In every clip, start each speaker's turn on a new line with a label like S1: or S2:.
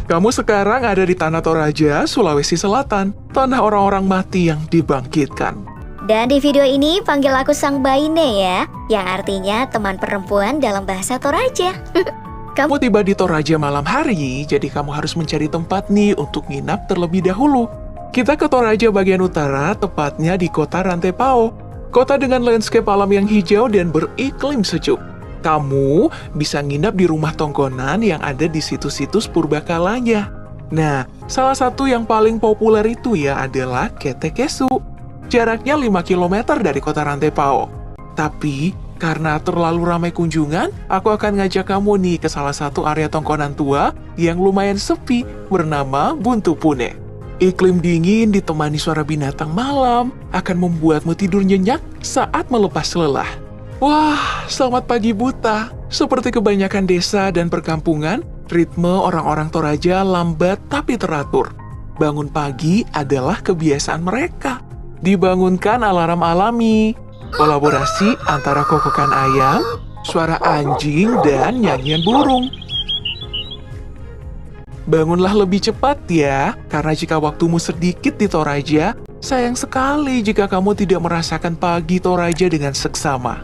S1: Kamu sekarang ada di Tanah Toraja, Sulawesi Selatan, tanah orang-orang mati yang dibangkitkan.
S2: Dan di video ini panggil aku Sang Baine ya, yang artinya teman perempuan dalam bahasa Toraja.
S1: Kamu tiba di Toraja malam hari, jadi kamu harus mencari tempat nih untuk nginap terlebih dahulu. Kita ke Toraja bagian utara, tepatnya di kota Rantepao. Kota dengan landscape alam yang hijau dan beriklim sejuk. Kamu bisa nginap di rumah tongkonan yang ada di situs-situs purbakalanya. Nah, salah satu yang paling populer itu ya adalah Ketekesu. Jaraknya 5 km dari kota Rantepao. Tapi, karena terlalu ramai kunjungan, aku akan ngajak kamu nih ke salah satu area tongkonan tua yang lumayan sepi bernama Buntu Pune. Iklim dingin ditemani suara binatang malam akan membuatmu tidur nyenyak saat melepas lelah. Wah, selamat pagi buta. Seperti kebanyakan desa dan perkampungan, ritme orang-orang Toraja lambat tapi teratur. Bangun pagi adalah kebiasaan mereka. Dibangunkan alarm alami, kolaborasi antara kokokan ayam, suara anjing, dan nyanyian burung. Bangunlah lebih cepat ya, karena jika waktumu sedikit di Toraja, sayang sekali jika kamu tidak merasakan pagi Toraja dengan seksama.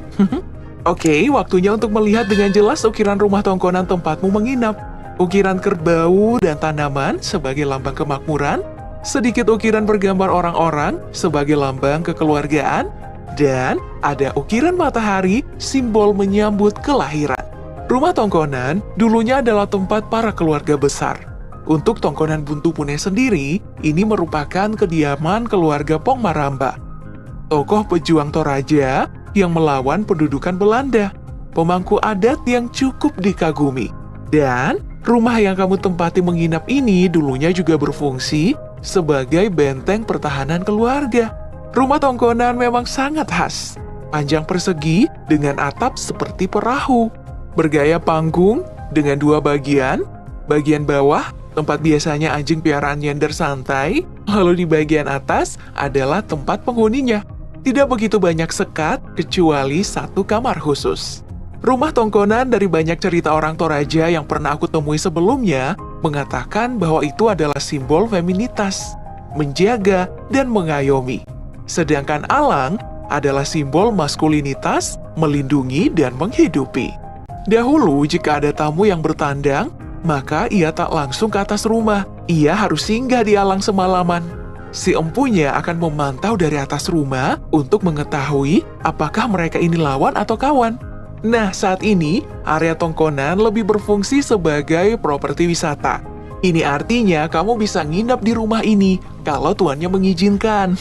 S1: Oke, waktunya untuk melihat dengan jelas ukiran rumah tongkonan tempatmu menginap. Ukiran kerbau dan tanaman sebagai lambang kemakmuran, sedikit ukiran bergambar orang-orang sebagai lambang kekeluargaan, dan ada ukiran matahari simbol menyambut kelahiran. Rumah tongkonan dulunya adalah tempat para keluarga besar. Untuk tongkonan Buntu Pune sendiri, ini merupakan kediaman keluarga Pong Maramba, tokoh pejuang Toraja yang melawan pendudukan Belanda, pemangku adat yang cukup dikagumi. Dan rumah yang kamu tempati menginap ini dulunya juga berfungsi sebagai benteng pertahanan keluarga. Rumah tongkonan memang sangat khas, panjang persegi dengan atap seperti perahu, bergaya panggung dengan 2 bagian, bagian bawah tempat biasanya anjing piaraan nyender santai, lalu di bagian atas adalah tempat penghuninya. Tidak begitu banyak sekat, kecuali 1 kamar khusus. Rumah tongkonan dari banyak cerita orang Toraja yang pernah aku temui sebelumnya, mengatakan bahwa itu adalah simbol feminitas, menjaga dan mengayomi. Sedangkan alang adalah simbol maskulinitas, melindungi dan menghidupi. Dahulu jika ada tamu yang bertandang, maka ia tak langsung ke atas rumah. Ia harus singgah di alang semalaman. Si empunya akan memantau dari atas rumah untuk mengetahui apakah mereka ini lawan atau kawan. Nah, saat ini, area tongkonan lebih berfungsi sebagai properti wisata. Ini artinya kamu bisa nginap di rumah ini kalau tuannya mengizinkan.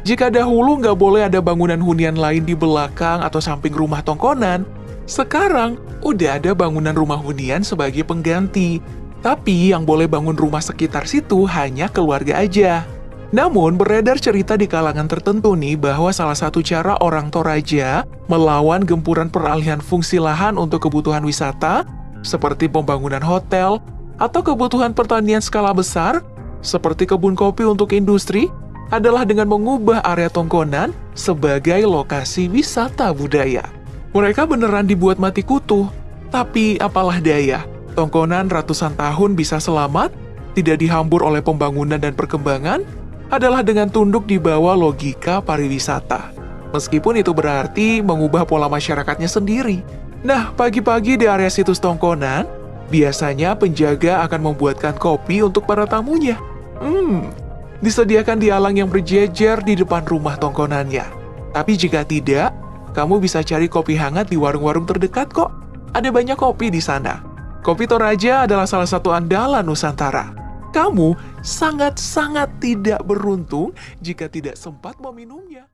S1: Jika dahulu nggak boleh ada bangunan hunian lain di belakang atau samping rumah tongkonan, sekarang udah ada bangunan rumah hunian sebagai pengganti. Tapi yang boleh bangun rumah sekitar situ hanya keluarga aja. Namun beredar cerita di kalangan tertentu nih bahwa salah satu cara orang Toraja melawan gempuran peralihan fungsi lahan untuk kebutuhan wisata, seperti pembangunan hotel, atau kebutuhan pertanian skala besar, seperti kebun kopi untuk industri, adalah dengan mengubah area tongkonan sebagai lokasi wisata budaya. Mereka beneran dibuat mati kutu, tapi apalah daya, tongkonan ratusan tahun bisa selamat, tidak dihambur oleh pembangunan dan perkembangan, adalah dengan tunduk di bawah logika pariwisata. Meskipun itu berarti mengubah pola masyarakatnya sendiri. Nah, pagi-pagi di area situs tongkonan, biasanya penjaga akan membuatkan kopi untuk para tamunya. Disediakan di alang yang berjejer di depan rumah tongkonannya. Tapi jika tidak, kamu bisa cari kopi hangat di warung-warung terdekat kok. Ada banyak kopi di sana. Kopi Toraja adalah salah satu andalan Nusantara. Kamu sangat-sangat tidak beruntung jika tidak sempat meminumnya.